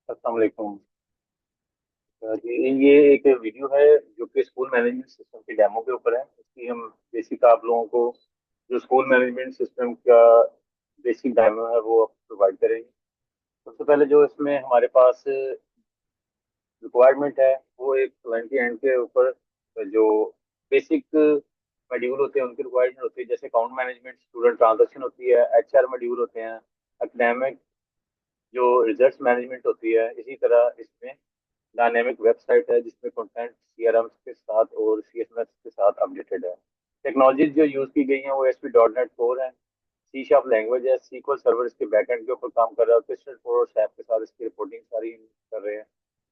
अस्सलाम वालेकुम। जी, ये एक वीडियो है जो कि स्कूल मैनेजमेंट सिस्टम के डेमो के ऊपर है। इसकी हम बेसिक आप लोगों को जो स्कूल मैनेजमेंट सिस्टम का बेसिक डेमो है वो प्रोवाइड करेंगे। सबसे पहले जो इसमें हमारे पास रिक्वायरमेंट है वो एक क्लाइंट के एंड के ऊपर जो बेसिक मॉड्यूल होते हैं उनकी रिक्वायरमेंट होती है, जैसे अकाउंट मैनेजमेंट, स्टूडेंट ट्रांजेक्शन होती है, एचआर मॉड्यूल होते हैं, एकेडमिक जो रिजल्ट मैनेजमेंट होती है। इसी तरह इसमें डायनेमिक वेबसाइट है जिसमें कंटेंट सीआरएम के साथ और सीएसएस के साथ अपडेटेड है। टेक्नोलॉजीज जो यूज की गई हैं वो एसपी डॉट नेट कोर है, सी शार्प लैंग्वेज है, सीक्वल सर्वर इसके बैकएंड के ऊपर काम कर रहा है, क्रिस्टल फोर और सैप के साथ इसकी रिपोर्टिंग सारी कर रहे हैं।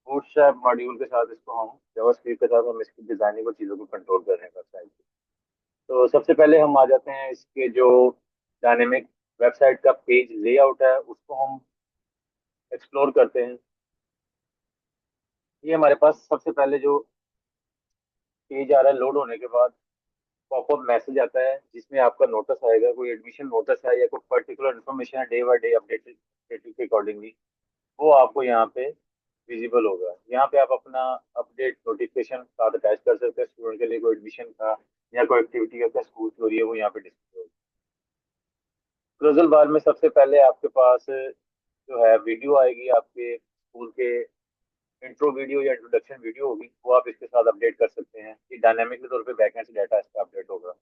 बूटस्ट्रैप मॉड्यूल के साथ इसको हम जावास्क्रिप्ट के साथ हम इसकी डिजाइनिंग और चीज़ों को कंट्रोल कर रहे हैं वेबसाइट। तो सबसे पहले हम आ जाते हैं इसके जो डायनेमिक वेबसाइट का पेज लेआउट है उसको हम एक्सप्लोर करते हैं। ये हमारे पास सबसे पहले जो पेज आ रहा है, लोड होने के बाद पॉपअप मैसेज आता है जिसमें आपका नोटिस आएगा, कोई एडमिशन नोटिस है या कोई पर्टिकुलर इन्फॉर्मेशन है डे बाय डे अपडेटेड के अकॉर्डिंगली, वो आपको यहाँ पे विजिबल होगा। यहाँ पे आप अपना अपडेट नोटिफिकेशन साथ अटैच कर सकते हैं। स्टूडेंट के लिए कोई एडमिशन का या कोई एक्टिविटी का स्कूल की हो रही है वो यहाँ पे डिस्प्ले होगा। क्लोजल बार में सबसे पहले आपके पास जो है वीडियो आएगी, आपके स्कूल के इंट्रो वीडियो या इंट्रोडक्शन वीडियो होगी, वो आप इसके साथ अपडेट कर सकते हैं। ये डायनामिक के तौर पे बैकएंड से डाटा इस पर अपडेट होगा।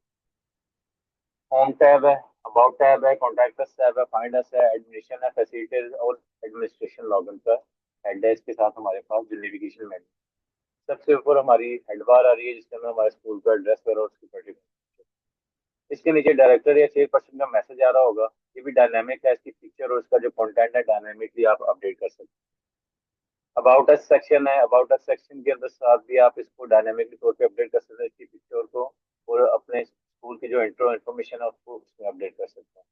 होम टैब है, अबाउट टैब है, कॉन्टैक्ट अस टैब है, फाइंड अस है, एडमिशन है, फैसिलिटीज और एडमिनिस्ट्रेशन लॉगिन का हेड है इसके साथ हमारे पास जो नेविगेशन मेन्यू। सबसे ऊपर हमारी हेड बार आ रही है जिसके अंदर हमारे स्कूल का एड्रेस वगैरह और उसकी पर्टिकुलर। इसके नीचे डायरेक्टर या चेयरपर्सन का मैसेज आ रहा होगा। ये भी डायनामिक है, इसकी पिक्चर और इसका जो कंटेंट है डायनामिकली आप अपडेट कर सकते हैं। अबाउट अस सेक्शन है, अबाउट अस सेक्शन के अंदर साथ भी आप इसको डायनामिक तौर पे अपडेट कर सकते हैं, इसकी पिक्चर को और अपने स्कूल की जो इंट्रो इन्फॉर्मेशन है उसको उसमें अपडेट कर सकते हैं।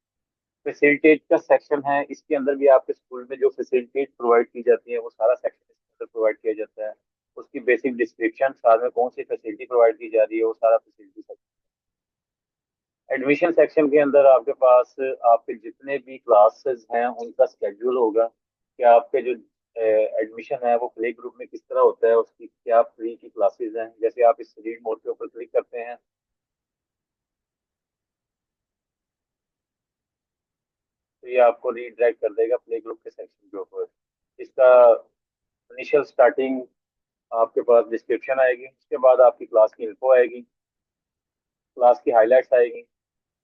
फैसिलिटेट का सेक्शन है, इसके अंदर भी आपके स्कूल में जो फैसिलिटीज प्रोवाइड की जाती है वो सारा सेक्शन इसके अंदर प्रोवाइड किया जाता है। उसकी बेसिक डिस्क्रिप्शन साथ में कौन सी फैसिलिटी प्रोवाइड की जा रही है वो सारा फैसिलिटी सेक्शन। एडमिशन सेक्शन के अंदर आपके पास आपके जितने भी क्लासेस हैं उनका स्केड्यूल होगा कि आपके जो एडमिशन है वो प्ले ग्रुप में किस तरह होता है, उसकी क्या फ्री की क्लासेस हैं। जैसे आप इस रीड मोड के ऊपर क्लिक करते हैं तो ये आपको रीडायरेक्ट कर देगा प्ले ग्रुप के सेक्शन के ऊपर। इसका इनिशियल स्टार्टिंग आपके पास डिस्क्रिप्शन आएगी, उसके बाद आपकी क्लास की इन्फो आएगी, क्लास की हाईलाइट्स आएगी,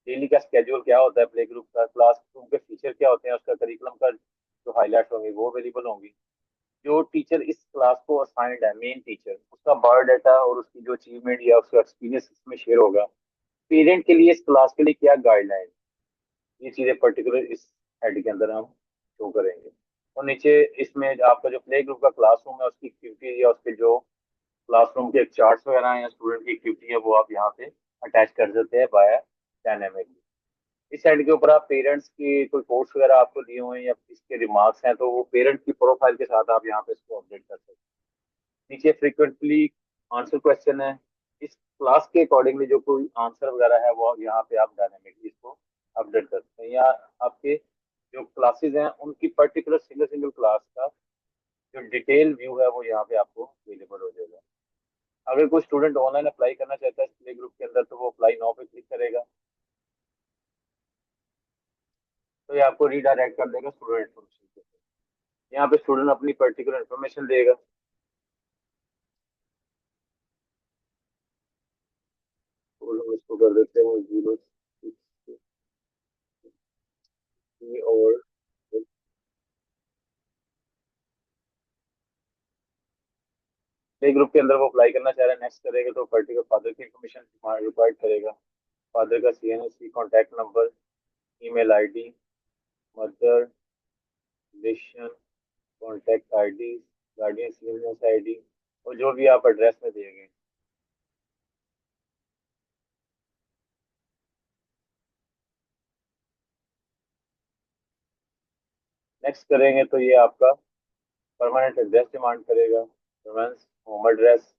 डेली का स्केड्यूल क्या होता है प्ले ग्रुप का, क्लासरूम के फीचर क्या होते हैं, उसका करिकुलम का जो हाईलाइट्स होंगी वो अवेलेबल होंगी। जो टीचर इस क्लास को असाइंड है, मेन टीचर, उसका बायोडाटा और उसकी जो अचीवमेंट या उसका एक्सपीरियंस इसमें शेयर होगा। पेरेंट के लिए इस क्लास के लिए क्या गाइडलाइन, ये चीजें पर्टिकुलर इस हेड के अंदर हम शो करेंगे। और नीचे इसमें आपका जो प्ले ग्रुप का क्लासरूम है उसकी एक्टिविटी या उसके जो क्लासरूम के चार्ट्स वगैरह हैं या स्टूडेंट की एक्टिविटी है वो आप यहाँ पे अटैच कर सकते हैं बाय डायनेमिक। इस साइड के ऊपर आप पेरेंट्स की कोई कोर्स वगैरह आपको दिए हुए हैं या इसके रिमार्क्स हैं तो वो पेरेंट की प्रोफाइल के साथ आप यहाँ पे इसको अपडेट कर सकते हैं। नीचे फ्रीक्वेंटली आंसर क्वेश्चन है, इस क्लास के अकॉर्डिंगली जो कोई आंसर वगैरह है वो यहाँ पे आप डायनेमिकली इसको अपडेट कर सकते हैं। या आपके जो क्लासेस हैं उनकी पर्टिकुलर सिंगल सिंगल क्लास का जो डिटेल व्यू है वो यहाँ पे आपको अवेलेबल हो जाएगा। अगर कोई स्टूडेंट ऑनलाइन अप्लाई करना चाहता है इस प्ले ग्रुप के अंदर तो वो अप्लाई नाउ पे क्लिक करेगा तो ये आपको रीडायरेक्ट कर देगा स्टूडेंट इन्फॉर्मेशन पे। यहाँ पे स्टूडेंट अपनी पर्टिकुलर इन्फॉर्मेशन देगा। तो हम इसको कर देते हैं 0 6 और प्ले ग्रुप के अंदर वो अप्लाई करना चाह रहा है, नेक्स्ट करेगा तो पर्टिकुलर फादर की इन्फॉर्मेशन रिक्वायर्ड करेगा। फादर का CNSC contact number, email ID, mother, relation, contact ID, guardian CNS ID और जो भी आप एड्रेस में देंगे। नेक्स्ट करेंगे तो ये आपका परमानेंट एड्रेस डिमांड करेगा, reference, home address,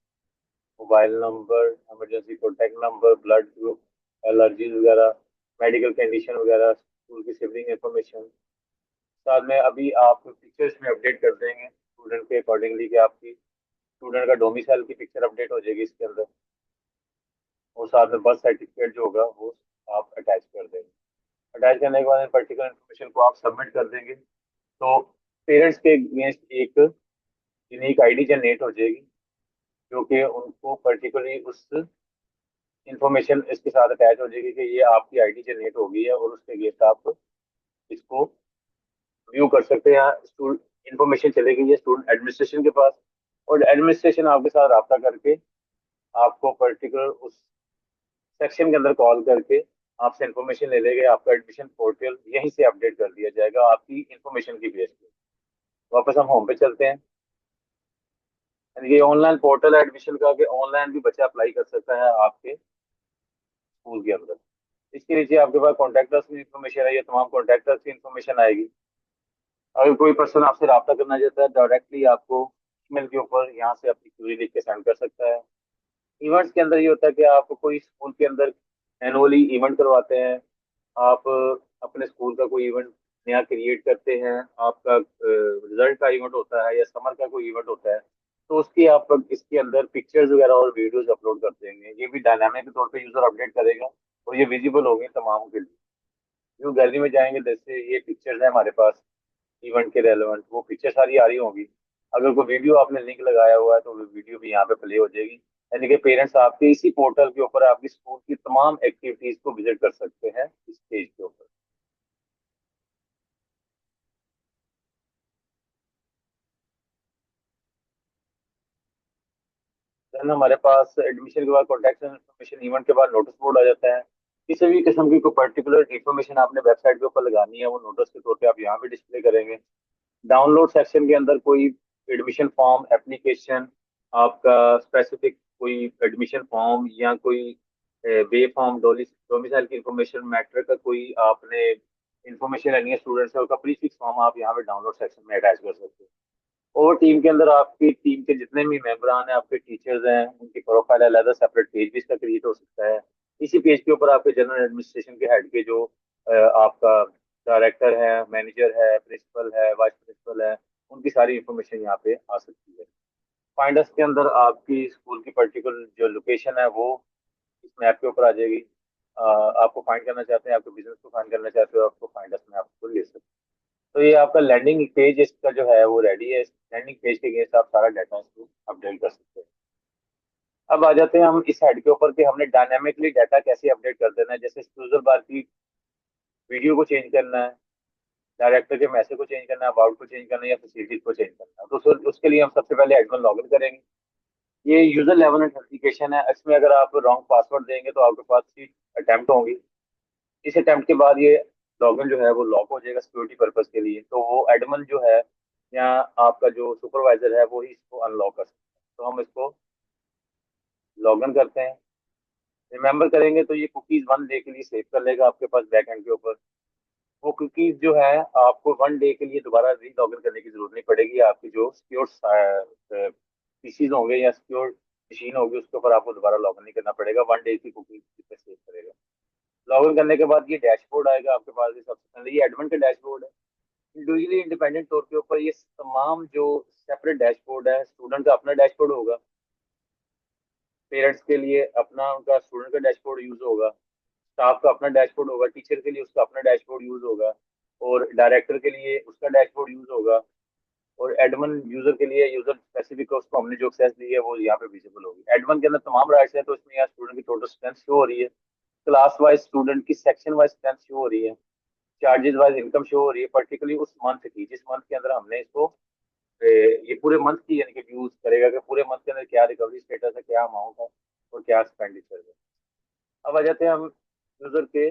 mobile number, emergency contact number, blood group, allergies वगैरह, मेडिकल कंडीशन वगैरह, स्कूल की सिबलिंग इंफॉर्मेशन। साथ में अभी आप फीचर्स में अपडेट कर देंगे स्टूडेंट के अकॉर्डिंगली कि आपकी स्टूडेंट का डोमिसाइल की पिक्चर अपडेट हो जाएगी इसके अंदर, और साथ में बर्थ सर्टिफिकेट जो होगा वो आप अटैच कर देंगे। अटैच करने के बाद पर्टिकुलर इन्फॉर्मेशन को आप सबमिट कर देंगे, तो पेरेंट्स के अगेंस्ट एक यूनिक आईडी जनरेट हो जाएगी, जो कि उनको पर्टिकुलरली उस इंफॉर्मेशन इसके साथ अटैच हो जाएगी कि ये आपकी आईडी जनरेट हो गई है, और उसके अगेंस्ट आप इसको व्यू कर सकते हैं। इंफॉर्मेशन चलेगी ये स्टूडेंट एडमिनिस्ट्रेशन के पास, और एडमिनिस्ट्रेशन आपके साथ रब्ता करके आपको पर्टिकुलर उस सेक्शन के अंदर कॉल करके आपसे इंफॉर्मेशन ले लेंगे। आपका एडमिशन पोर्टल यहीं से अपडेट कर दिया जाएगा आपकी इंफॉर्मेशन की बेस पे। वापस हम होम पे चलते हैं। यानी ये ऑनलाइन पोर्टल है एडमिशन का, कि ऑनलाइन भी बच्चा अप्लाई कर सकता है आपके स्कूल के अंदर। इसके नीचे आपके पास कॉन्टैक्टर्स की इन्फॉर्मेशन है, ये तमाम कॉन्टैक्टर्स की इन्फॉर्मेशन आएगी। अगर कोई पर्सन आपसे रब्ता करना चाहता है डायरेक्टली आपको ईमेल के ऊपर यहाँ से अपनी क्वेरी लिख के सेंड कर सकता है। इवेंट्स के अंदर ये होता है कि आप कोई स्कूल के अंदर एनुअली इवेंट करवाते हैं, आप अपने स्कूल का कोई इवेंट नया क्रिएट करते हैं, आपका रिजल्ट का इवेंट होता है या समर का कोई इवेंट होता है, तो उसकी आप इसके अंदर पिक्चर्स वगैरह और वीडियोस अपलोड कर देंगे। ये भी डायनामिक तौर पे यूजर अपडेट करेगा, और ये विजिबल होंगे तमाम के लिए। जो गैलरी में जाएंगे, जैसे ये पिक्चर्स है हमारे पास इवेंट के रेलेवेंट, वो पिक्चर सारी आ रही होंगी। अगर कोई वीडियो आपने लिंक लगाया हुआ है तो वो वीडियो भी यहाँ पे प्ले हो जाएगी। यानी कि पेरेंट्स आपके इसी पोर्टल के ऊपर आपकी स्कूल की तमाम एक्टिविटीज को विजिट कर सकते हैं इस पेज के ऊपर। देन हमारे पास एडमिशन के बाद कॉन्टैक्ट इन्फॉर्मेशन, इवेंट के बाद नोटिस बोर्ड आ जाता है। किसी भी किस्म की कोई पर्टिकुलर इन्फॉर्मेशन आपने वेबसाइट के ऊपर लगानी है, वो नोटिस के तौर पे आप यहाँ पे डिस्प्ले करेंगे। डाउनलोड सेक्शन के अंदर कोई एडमिशन फॉर्म एप्लीकेशन, आपका स्पेसिफिक कोई एडमिशन फॉर्म या कोई वे फॉर्म, डोमिसाइल की इंफॉर्मेशन, मैट्रिक का कोई आपने इंफॉर्मेशन लेनी है स्टूडेंट्स का, प्री फिक्स फॉर्म आप यहाँ पे डाउनलोड सेक्शन में अटैच कर सकते हैं। और टीम के अंदर आपकी टीम के जितने भी मेंबरान हैं, आपके टीचर्स हैं, उनकी प्रोफाइल अलग सेपरेट पेज भी इसका क्रिएट हो सकता है। इसी पेज के ऊपर आपके जनरल एडमिनिस्ट्रेशन के हेड के जो आपका डायरेक्टर है, मैनेजर है, प्रिंसिपल है, वाइस प्रिंसिपल है, उनकी सारी इंफॉर्मेशन यहाँ पे आ सकती है। फाइंडर्स के अंदर आपकी स्कूल की पर्टिकुलर जो लोकेशन है वो इस मैप के ऊपर आ जाएगी। आपको फाइंड करना चाहते हैं, आपके बिजनेस को फाइंड करना चाहते हो, आपको फाइंडर्स में आपको ले सकते हैं। तो ये आपका लैंडिंग पेज इसका जो है वो रेडी है। इस लैंडिंग पेज के अगेंस्ट आप सारा डाटा इसको अपडेट कर सकते हैं। अब आ जाते हैं हम इस हेड के ऊपर कि हमने डायनामिकली डाटा कैसे अपडेट कर देना है। जैसे यूजर बार की वीडियो को चेंज करना है, डायरेक्टर के मैसेज को चेंज करना है, अबाउट को चेंज करना है, या फैसिलिटीज को चेंज करना है, तो उसके लिए हम सबसे पहले एडमिन लॉगिन करेंगे। ये यूजर लेवल एप्लीकेशन है, इसमें अगर आप रॉन्ग पासवर्ड देंगे तो आपके पास 3 अटेम्प्ट होंगी। इस अटेम्प्ट के बाद ये लॉगिन जो है वो लॉक हो जाएगा सिक्योरिटी पर्पज के लिए, तो वो एडमिन जो है या आपका जो सुपरवाइजर है वो ही इसको अनलॉक कर सकते हैं। तो हम इसको लॉगिन करते हैं, रिमेंबर करेंगे तो ये कुकीज 1 डे के लिए सेव कर लेगा आपके पास बैक एंड के ऊपर। वो कुकीज जो है आपको 1 डे के लिए दोबारा री लॉगिन करने की जरूरत नहीं पड़ेगी। आपकी जो सिक्योर पीसीज होंगे या सिक्योर मशीन होगी उसके ऊपर आपको दोबारा लॉगिन नहीं करना पड़ेगा। 1 डे की कुकीज सेव करेगा। लॉगिन करने के बाद ये डैशबोर्ड आएगा आपके पास। ये सबसे पहले ये एडमिन का डैशबोर्ड है। इंडिविजुअली इंडिपेंडेंट तौर के ऊपर ये तमाम जो सेपरेट डैशबोर्ड है, स्टूडेंट का अपना डैशबोर्ड होगा, पेरेंट्स के लिए अपना उनका स्टूडेंट का डैशबोर्ड यूज होगा, स्टाफ का अपना डैशबोर्ड होगा, टीचर के लिए उसका अपना डैशबोर्ड यूज होगा, और डायरेक्टर के लिए उसका डैशबोर्ड यूज होगा, और एडमिन यूजर के लिए यूजर स्पेसिफिक उसको हमने जो एक्सेस दी है वो यहाँ पे विजिबल होगी। एडमिन के अंदर तमाम राइट्स है, तो इसमें यहाँ स्टूडेंट की टोटल स्ट्रेंथ शो हो रही है, क्लास वाइज स्टूडेंट की सेक्शन वाइज स्ट्रेंथ शो हो रही है, चार्जेस वाइज इनकम शो हो रही है, पर्टिकुलरली उस मंथ की, जिस मंथ के अंदर हमने इसको ये पूरे मंथ की यानी कि यूज करेगा कि पूरे मंथ के अंदर क्या रिकवरी स्टेटस है, क्या अमाउंट है, और क्या एक्सपेंडिचर है। अब आ जाते हैं हम यूजर के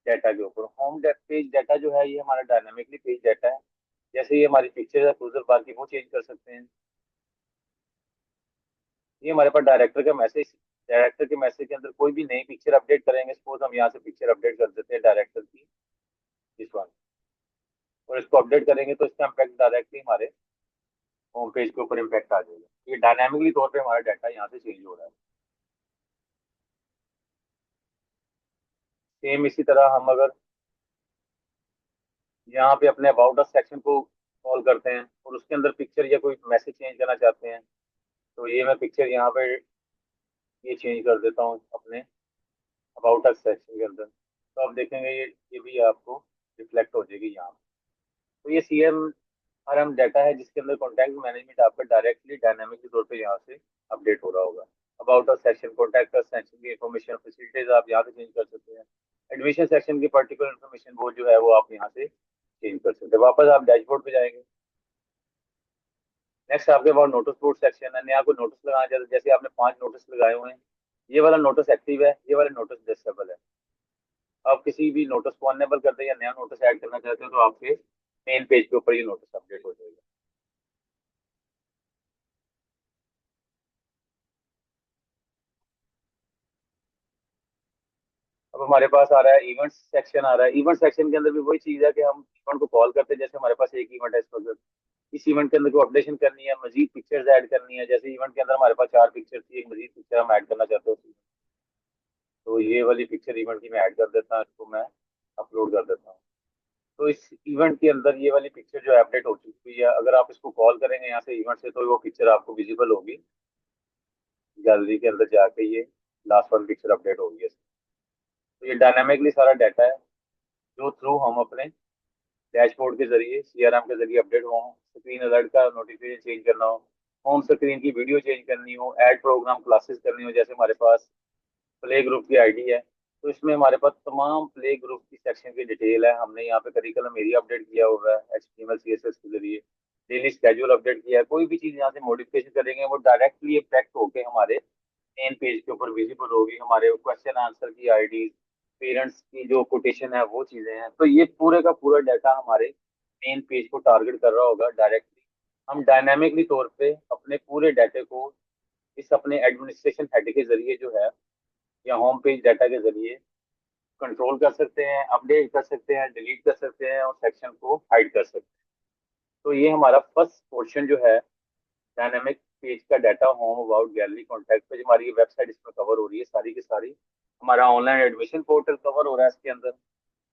डाटा के ऊपर। होम पेज डाटा जो है ये हमारा डायनामिकली पेज डाटा है। जैसे ये हमारी पिक्चर है यूजर बार की, वो चेंज कर सकते हैं। ये हमारे पास डायरेक्टर के मैसेज के अंदर कोई भी नई पिक्चर अपडेट करेंगे, सपोज हम यहाँ से पिक्चर अपडेट कर देते हैं डायरेक्टर की, दिस वन, और इसको अपडेट करेंगे तो इसका इम्पैक्ट डायरेक्टली हमारे होम पेज के ऊपर इम्पैक्ट आ जाएगा। ये डायनामिकली तौर पे हमारा डाटा यहाँ से चेंज हो रहा है। सेम इसी तरह हम अगर यहाँ पे अपने अबाउट अस सेक्शन को कॉल करते हैं और उसके अंदर पिक्चर या कोई मैसेज चेंज करना चाहते हैं, तो ये मैं पिक्चर यहाँ पे ये चेंज कर देता हूँ अपने अबाउट अस सेक्शन के अंदर, तो आप देखेंगे ये भी आपको रिफ्लेक्ट हो जाएगी यहाँ पे। तो ये CRM डाटा है जिसके अंदर कॉन्टैक्ट मैनेजमेंट आपका डायरेक्टली डायनामिक के तौर पे यहाँ से अपडेट हो रहा होगा। About us section, contact us section की इंफॉर्मेशन, फैसिलिटीज आप यहाँ से चेंज कर सकते हैं। एडमिशन सेक्शन की पर्टिकुलर इन्फॉर्मेशन वो जो है वो आप यहाँ से चेंज कर सकते हैं। वापस आप डैशबोर्ड पे जाएंगे। नेक्स्ट आपके पास नोटिस बोर्ड सेक्शन है। नया कोई नोटिस लगाना चाहते हैं, जैसे आपने 5 नोटिस लगाए हुए हैं, ये वाला नोटिस एक्टिव है, ये वाला नोटिस डिसेबल है। आप किसी भी नोटिस को अनेबल करते हैं या नया नोटिस ऐड करना चाहते हो तो आपके मेन पेज के ऊपर ये नोटिस अपडेट हो जाएगा। अब हमारे पास आ रहा है इवेंट सेक्शन आ रहा है। इवेंट सेक्शन के अंदर भी वही चीज है कि हम इवेंट को कॉल करते हैं। जैसे हमारे पास एक इवेंट है इस वक्त, इस इवेंट के अंदर को अपडेशन करनी है, मजीद पिक्चर्स ऐड करनी है। जैसे इवेंट के अंदर हमारे पास 4 पिक्चर थी, एक मजीद पिक्चर हम ऐड करना चाहते हो, तो ये वाली पिक्चर इवेंट की मैं ऐड कर देता हूँ, इसको मैं अपलोड कर देता हूँ। तो इस इवेंट के अंदर ये वाली पिक्चर जो है अपडेट हो चुकी है। अगर आप इसको कॉल करेंगे यहाँ से इवेंट से तो वो पिक्चर आपको विजिबल होगी गैलरी के अंदर जाके। ये लास्ट वन पिक्चर अपडेट होगी इसमें। तो ये डायनामिकली सारा डाटा है जो थ्रू हम अपने डैशबोर्ड के जरिए, CRM के जरिए अपडेट हो। स्क्रीन अलर्ट का नोटिफिकेशन चेंज करना हो, होम स्क्रीन की वीडियो चेंज करनी हो, ऐड प्रोग्राम क्लासेस करनी हो। जैसे हमारे पास प्ले ग्रुप की आईडी है, तो इसमें हमारे पास तमाम प्ले ग्रुप की सेक्शन की डिटेल है। हमने यहाँ पे करिकुलम एरिया अपडेट किया हुआ है HTML CSS के जरिए। डेली स्केड्यूल अपडेट किया है। कोई भी चीज़ यहाँ से मॉडिफिकेशन करेंगे वो डायरेक्टली इम्पैक्ट होके हमारे मेन पेज के ऊपर विजिबल होगी। हमारे क्वेश्चन आंसर की आईडी, पेरेंट्स की जो कोटेशन है वो चीज़ें हैं, तो ये पूरे का पूरा डाटा हमारे मेन पेज को टारगेट कर रहा होगा डायरेक्टली। हम डायनामिकली तौर पे अपने पूरे डाटे को इस अपने एडमिनिस्ट्रेशन हेड के जरिए जो है या होम पेज डाटा के जरिए कंट्रोल कर सकते हैं, अपडेट कर सकते हैं, डिलीट कर सकते हैं और सेक्शन को हाइड कर सकते हैं। तो ये हमारा फर्स्ट पोर्शन जो है डायनामिक पेज का data, home, about, gallery, contact page, हमारी वेबसाइट इसमें कवर हो रही है सारी की सारी। हमारा ऑनलाइन एडमिशन पोर्टल कवर हो रहा है इसके अंदर,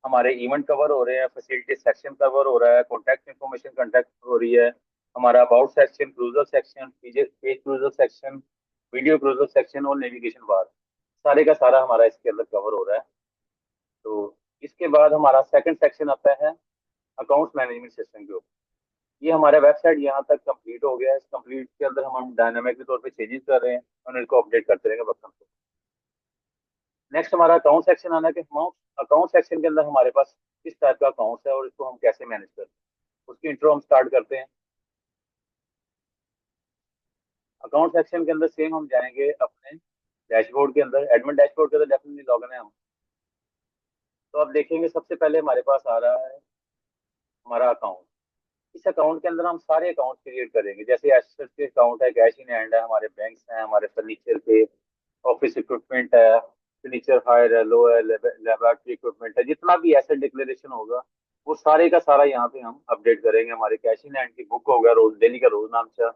हमारे इवेंट कवर हो रहे हैं, फैसिलिटी सेक्शन कवर हो रहा है, कॉन्टैक्ट इन्फॉर्मेशन कॉन्टैक्ट हो रही है, हमारा about section, cruiser section, page cruiser section, video cruiser section और नेविगेशन बार, सारे का सारा हमारा इसके अंदर कवर हो रहा है। तो इसके बाद हमारा सेकंड सेक्शन आता है अकाउंट्स मैनेजमेंट सिस्टम के ऊपर। ये हमारा वेबसाइट यहाँ तक कंप्लीट हो गया है। इस कंप्लीट के अंदर हम डायनामिक के तौर पे चेंजेस कर रहे हैं और इनको अपडेट करते रहेंगे वक्त को। नेक्स्ट हमारा अकाउंट सेक्शन आना कि हम अकाउंट सेक्शन के अंदर हमारे पास किस टाइप का अकाउंट है और इसको हम कैसे मैनेज करते हैं, उसकी इंट्रो हम स्टार्ट करते हैं। अकाउंट सेक्शन के अंदर सेम हम जाएंगे अपने डैशबोर्ड के अंदर, एडमिन डैशबोर्ड के अंदर डेफिनेटली लॉगिन है हम। तो अब देखेंगे सबसे पहले हमारे पास आ रहा है हमारा अकाउंट। इस अकाउंट के अंदर हम सारे अकाउंट क्रिएट करेंगे। जैसे एसेट्स के अकाउंट है, कैश इन हैंड है, हमारे बैंक्स हैं, हमारे फर्नीचर के, ऑफिस इक्विपमेंट है, फर्नीचर हायर है, लो है, लेबोरेटरी इक्विपमेंट है, जितना भी एसेट डिक्लेरेशन होगा वो सारे का सारा यहाँ पे हम अपडेट करेंगे। हमारे कैश इन हैंड की बुक होगा, रोज डेली का रोज नामचा,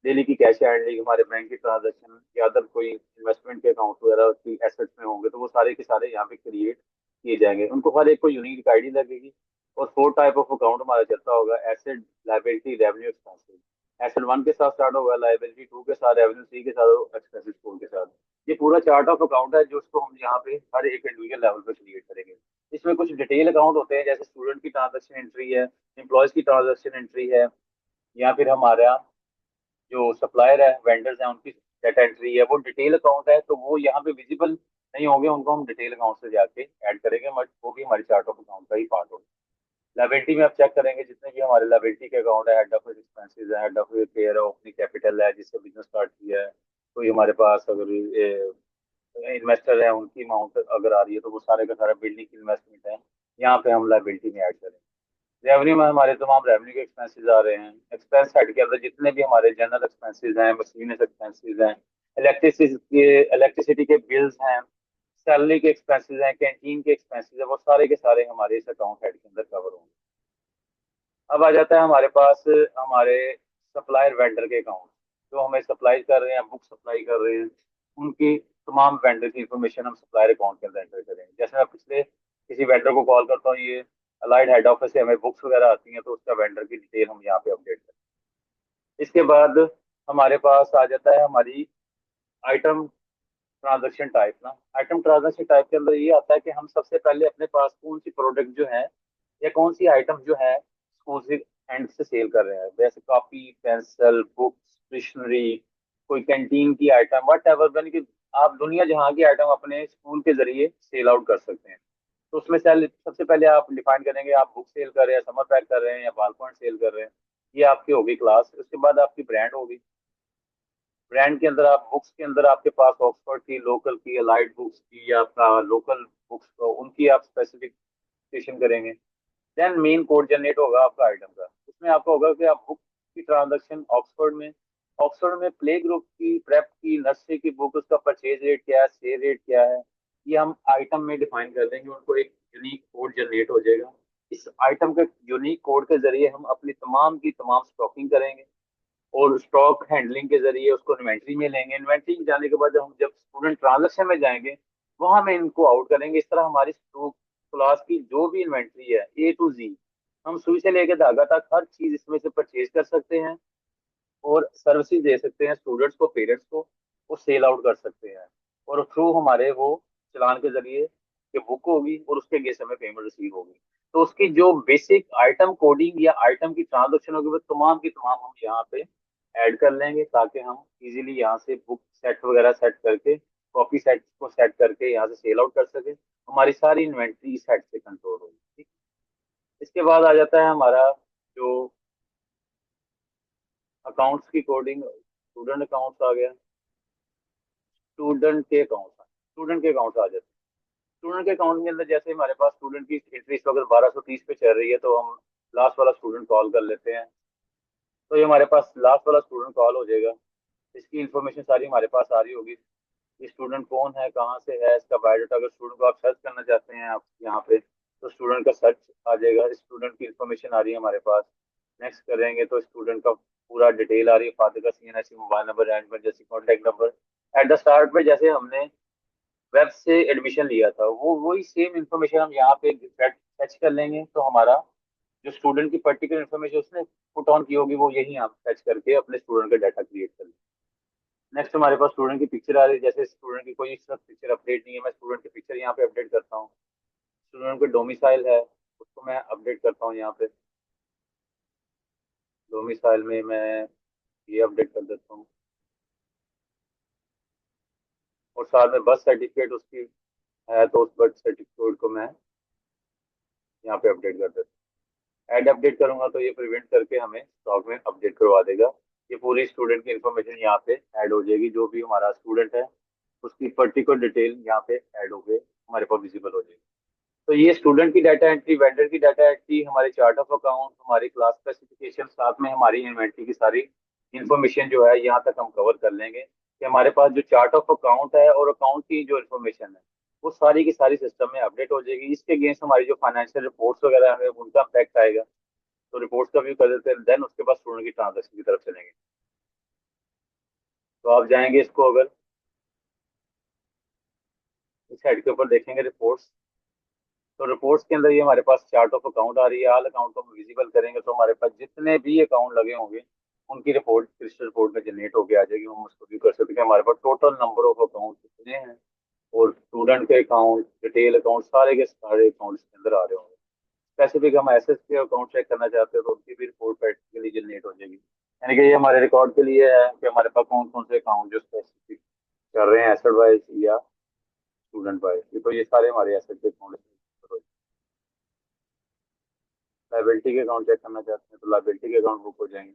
डेली की कैश हैंडलिंग, हमारे बैंक की ट्रांजेक्शन या अदर कोई इन्वेस्टमेंट के अकाउंट वगैरह की एसेट्स में होंगे तो वो सारे के सारे यहाँ पे क्रिएट किए जाएंगे। उनको हर एक को यूनिक आईडी लगेगी। और 4 टाइप ऑफ अकाउंट हमारा चलता होगा, asset, liability, revenue, expenses. Asset 1 के साथ स्टार्ट होगा, लाइबिलिटी 2 के साथ, रेवेन्यू 3 के साथ और एक्सपेंसेस 4 के साथ। ये पूरा चार्ट ऑफ अकाउंट है जो उसको हम यहाँ पे हर एक इंडिविजुअल लेवल पे क्रिएट करेंगे। इसमें कुछ डिटेल अकाउंट होते हैं, जैसे स्टूडेंट की ट्रांजेक्शन एंट्री है, एम्प्लॉयज की ट्रांजेक्शन एंट्री है, या फिर हमारा जो सप्लायर है, वेंडर्स हैं, उनकी डेटा एंट्री है। वो डिटेल अकाउंट है तो वो यहाँ पे विजिबल नहीं होंगे, उनको हम डिटेल अकाउंट से जाके ऐड करेंगे, बट वो भी हमारी चार्ट ऑफ अकाउंट का ही पार्ट होगा। लाइबिलिटी में आप चेक करेंगे जितने भी हमारे लाइबिलिटी के अकाउंट है, हेड ऑफिस एक्सपेंसेस है, हेड ऑफिस पेयर है, ओपनिंग कैपिटल है जिससे बिजनेस स्टार्ट किया है, कोई हमारे पास अगर इन्वेस्टर है उनकी अमाउंट अगर आ रही है तो वो सारे का सारा बिल्डिंग इन्वेस्टमेंट है, यहाँ पे हम लाइबिलिटी में ऐड करें। रेवेन्यू में हमारे तमाम रेवेन्यू के एक्सपेंसेस आ रहे हैं। एक्सपेंस साइड के अंदर जितने भी हमारे जनरल एक्सपेंसेस हैं, मशीन एक्सपेंसेस हैं, इलेक्ट्रिसिटी के बिल्स हैं, सैलरी के एक्सपेंसेस हैं, कैंटीन के एक्सपेंसेस हैं, वो सारे के सारे हमारे इस अकाउंट हेड के अंदर कवर होंगे। अब आ जाता है हमारे पास हमारे सप्लायर वेंडर के अकाउंट, जो हमें सप्लाई कर रहे हैं, बुक सप्लाई कर रहे हैं, उनकी तमाम वेंडर की इंफॉर्मेशन हम सप्लायर अकाउंट के अंदर एंटर करेंगे। जैसे मैं पिछले किसी वेंडर को कॉल करता हूँ, ये अलाइड हेड ऑफिस से हमें बुक्स वगैरह आती हैं, तो उसका वेंडर की डिटेल हम यहाँ पे अपडेट करते हैं। इसके बाद हमारे पास आ जाता है हमारी आइटम ट्रांजैक्शन टाइप ना। आइटम ट्रांजैक्शन टाइप के अंदर ये आता है कि हम सबसे पहले अपने पास कौन सी प्रोडक्ट जो है या कौन सी आइटम जो है स्कूल से एंड से सेल कर रहे हैं, जैसे कॉपी पेंसिल बुक्स स्टेशनरी, कोई कैंटीन की आइटम वट एवर, यानी कि आप दुनिया जहाँ की आइटम अपने स्कूल के जरिए सेल आउट कर सकते हैं। तो उसमें से सबसे पहले आप डिफाइन करेंगे आप बुक सेल कर रहे हैं, समर पैक कर रहे हैं या बाल पॉइंट सेल कर रहे हैं। ये आपकी होगी क्लास। उसके बाद आपकी ब्रांड होगी। ब्रांड के अंदर आप बुक्स के अंदर आपके पास ऑक्सफोर्ड की, लोकल की, अलाइड बुक्स की या आपका लोकल बुक्स उनकी आप स्पेसिफिकेशन करेंगे। देन मेन कोड जनरेट होगा आपका आइटम का। उसमें आपका होगा कि आप बुक की ट्रांजैक्शन ऑक्सफोर्ड में प्ले ग्रुप की, प्रेप की, नर्सरी की बुक, उसका परचेज रेट क्या है, सेल रेट क्या है, ये हम आइटम में डिफाइन कर देंगे। उनको एक यूनिक कोड जनरेट हो जाएगा। इस आइटम के यूनिक कोड के जरिए हम अपनी तमाम की तमाम स्टॉकिंग करेंगे और स्टॉक हैंडलिंग के जरिए उसको इन्वेंट्री में लेंगे। इन्वेंट्री में जाने के बाद हम जब स्टूडेंट ट्रांजेक्शन में जाएंगे वहां में इनको आउट करेंगे। इस तरह हमारी क्लास की जो भी इन्वेंट्री है A to Z, हम सुई से लेकर धागा तक हर चीज इसमें से परचेज कर सकते हैं और सर्विसेज दे सकते हैं स्टूडेंट्स को, पेरेंट्स को। वो सेल आउट कर सकते हैं और थ्रू हमारे वो चलान के जरिए कि बुक होगी और उसके अगेंस्ट हमें पेमेंट रिसीव होगी। तो उसकी जो बेसिक आइटम कोडिंग या आइटम की ट्रांजेक्शन होगी वो तमाम की तमाम हम यहाँ पे ऐड कर लेंगे, ताकि हम इजीली यहाँ से बुक सेट वगैरह सेट करके, कॉपी सेट को सेट करके यहाँ से सेल आउट कर सके। हमारी सारी इन्वेंट्री इस सेट से कंट्रोल होगी। ठीक। इसके बाद आ जाता है हमारा जो अकाउंट्स की कोडिंग। स्टूडेंट अकाउंट्स आ गया। स्टूडेंट के अकाउंट्स आ जाते हैं। स्टूडेंट के अकाउंट के अंदर जैसे हमारे पास स्टूडेंट की एंट्री इस वक्त 1230 पे चल रही है, तो हम लास्ट वाला स्टूडेंट कॉल कर लेते हैं। तो ये हमारे पास लास्ट वाला स्टूडेंट कॉल हो जाएगा। इसकी इन्फॉर्मेशन सारी हमारे पास आ रही होगी। ये स्टूडेंट कौन है, कहाँ से है, इसका बायोडाटा। अगर स्टूडेंट को आप सर्च करना चाहते हैं आप यहाँ पे, तो स्टूडेंट का सर्च आ जाएगा। स्टूडेंट की इन्फॉर्मेशन आ रही है हमारे पास। नेक्स्ट करेंगे तो स्टूडेंट का पूरा डिटेल आ रही है, फादर का CNSE, मोबाइल नंबर एंड जैसे contact number. At the start में जैसे हमने वेब से एडमिशन लिया था वो वही सेम इन्फॉर्मेशन हम यहाँ पे फैच कर लेंगे। तो हमारा जो स्टूडेंट की पर्टिकुलर इन्फॉर्मेशन उसने पुट ऑन की होगी वो यही हम फैच करके अपने स्टूडेंट का डाटा क्रिएट कर लेंगे। नेक्स्ट हमारे पास स्टूडेंट की पिक्चर आ रही है। जैसे स्टूडेंट की कोई पिक्चर अपडेट नहीं है, मैं स्टूडेंट की पिक्चर यहाँ पे अपडेट करता हूँ। स्टूडेंट का डोमिसाइल है उसको मैं अपडेट करता हूँ यहाँ पे। डोमिसाइल में मैं ये अपडेट कर देता हूँ और साथ में बर्थ सर्टिफिकेट उसकी है, तो उस बर्थ सर्टिफिकेट को मैं यहाँ पे अपडेट कर देता हूँ। ऐड अपडेट करूंगा तो ये प्रिवेंट करके हमें स्टॉक में अपडेट करवा देगा। ये पूरी स्टूडेंट की इन्फॉर्मेशन यहाँ पे ऐड हो जाएगी। जो भी हमारा स्टूडेंट है उसकी पर्टिकुलर डिटेल यहाँ पे ऐड हो गए, हमारे पास विजिबल हो जाएगी। तो ये स्टूडेंट की डाटा एंट्री, वेंडर की डाटा एंट्री, हमारे चार्ट ऑफ अकाउंट, हमारी क्लास स्पेसिफिकेशन, साथ में हमारी इन्वेंट्री की सारी इन्फॉर्मेशन जो है यहाँ तक हम कवर कर लेंगे कि हमारे पास जो चार्ट ऑफ अकाउंट है और अकाउंट की जो इन्फॉर्मेशन है वो सारी की सारी सिस्टम में अपडेट हो जाएगी। इसके अगेंस्ट हमारी जो फाइनेंशियल रिपोर्ट्स वगैरह है उनका इम्पैक्ट आएगा। तो रिपोर्ट्स का व्यू कर देते हैं, देन उसके बाद स्टूडेंट की ट्रांजेक्शन की तरफ चलेंगे। तो आप जाएंगे इसको, अगर इस हेड के ऊपर देखेंगे रिपोर्ट्स, तो रिपोर्ट्स के अंदर ये हमारे पास चार्ट ऑफ अकाउंट आ रही है। ऑल अकाउंट को हम विजिबल करेंगे तो हमारे पास जितने भी अकाउंट लगे होंगे उनकी रिपोर्ट क्रिस्टल रिपोर्ट में जनरेट होके आ जाएगी। हम उसको व्यू कर सकते हैं हमारे पास टोटल नंबर ऑफ अकाउंट कितने हैं और स्टूडेंट के अकाउंट, डिटेल अकाउंट, सारे के सारे अकाउंट इसके अंदर आ रहे होंगे। स्पेसिफिक हम एसेस के अकाउंट चेक करना चाहते हैं तो उनकी भी रिपोर्ट प्रैक्टिकली जनरेट हो जाएगी। यानी कि ये हमारे रिकॉर्ड के लिए है कि हमारे पास कौन कौन से अकाउंट जो स्पेसिफिक कर रहे हैं एसेट वाइज या स्टूडेंट वाइज। तो ये सारे हमारे एसेट के अकाउंट। लाइबिलिटी के अकाउंट चेक करना चाहते हैं तो लाइबिलिटी के अकाउंट बुक हो जाएंगे,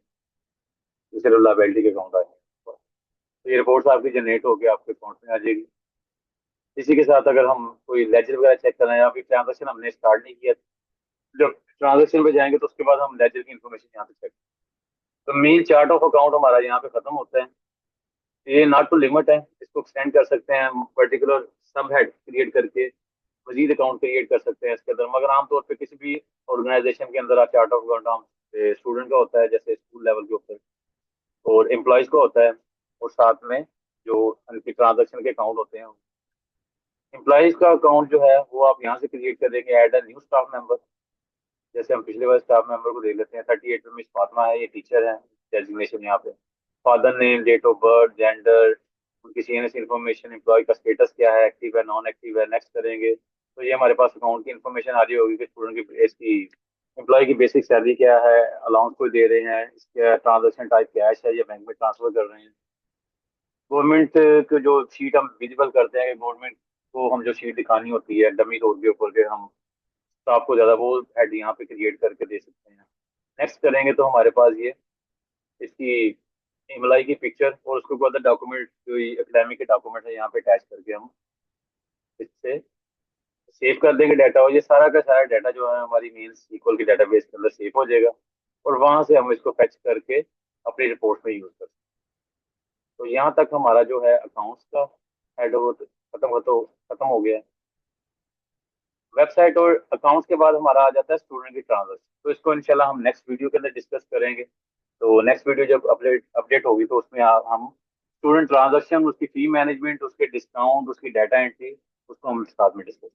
जैसे लाइबिलिटी के अकाउंट आएंगे तो ये रिपोर्ट्स आपकी जनरेट होकर आपके अकाउंट में आ जाएगी। इसी के साथ अगर हम कोई लेजर वगैरह चेक करना है या फिर ट्रांजेक्शन हमने स्टार्ट नहीं किया, जब ट्रांजेक्शन पे जाएंगे तो उसके बाद हम लेजर की इन्फॉर्मेशन यहाँ पे चेक। तो मेन चार्ट ऑफ अकाउंट हमारा यहाँ पे खत्म होता है। ये नॉट टू लिमिट है, इसको एक्सटेंड कर सकते हैं पर्टिकुलर सब हेड क्रिएट करके मजीद अकाउंट क्रिएट कर सकते हैं इसके अंदर। मगर आमतौर पर किसी भी ऑर्गेनाइजेशन के अंदर चार्ट ऑफ अकाउंट हम स्टूडेंट का होता है जैसे स्कूल लेवल के ऊपर, और एम्प्लॉयज का होता है, और साथ में जो उनके ट्रांजेक्शन के अकाउंट होते हैं। एम्प्लॉयज का अकाउंट जो है वो आप यहाँ से क्रिएट कर देंगे, add a new staff member. जैसे हम पिछले बार स्टाफ मेंबर को देख लेते हैं, 38 में मिस फातिमा है, ये टीचर है, डेजिग्नेशन यहाँ पे। Father name, date of birth, gender, उनकी सीएनएस इन्फॉर्मेशन, एम्प्लॉय का स्टेटस क्या है, एक्टिव है नॉन एक्टिव है, नेक्स्ट करेंगे तो ये हमारे पास अकाउंट की इन्फॉर्मेशन आ रही होगी कि स्टूडेंट की इसकी एम्प्लॉय की बेसिक सैलरी क्या है, अलाउंस कोई दे रहे हैं, इसका ट्रांजेक्शन टाइप कैश है या बैंक में ट्रांसफर कर रहे हैं। गवर्नमेंट को जो शीट हम विजिबल करते हैं, गवर्नमेंट को हम जो शीट दिखानी होती है डमी तौर के ऊपर के, हम स्टाफ को ज़्यादा वो हेड यहाँ पे क्रिएट करके दे सकते हैं। नेक्स्ट करेंगे तो हमारे पास ये इसकी एम्प्लॉय की पिक्चर और उसके ऊपर डॉक्यूमेंट जो एकेडमिक के डॉक्यूमेंट है यहाँ पे अटैच करके हम इससे सेव कर देंगे डाटा, और ये सारा का सारा डाटा जो है हमारी मेन सीक्वल के डाटाबेस के अंदर सेव हो जाएगा, और वहां से हम इसको फेच करके अपनी रिपोर्ट में यूज कर सकते हैं। तो यहाँ तक हमारा जो है अकाउंट्स का हेड हो खत्म हो गया है। वेबसाइट और अकाउंट्स के बाद हमारा आ जाता है स्टूडेंट की ट्रांजेक्शन, तो इसको इंशाल्लाह हम नेक्स्ट वीडियो के अंदर डिस्कस करेंगे। तो नेक्स्ट वीडियो जब अपडेट अपडेट होगी तो उसमें हम स्टूडेंट ट्रांजेक्शन, उसकी फी मैनेजमेंट, उसके डिस्काउंट, उसकी डाटा एंट्री, उसको हम साथ में डिस्कस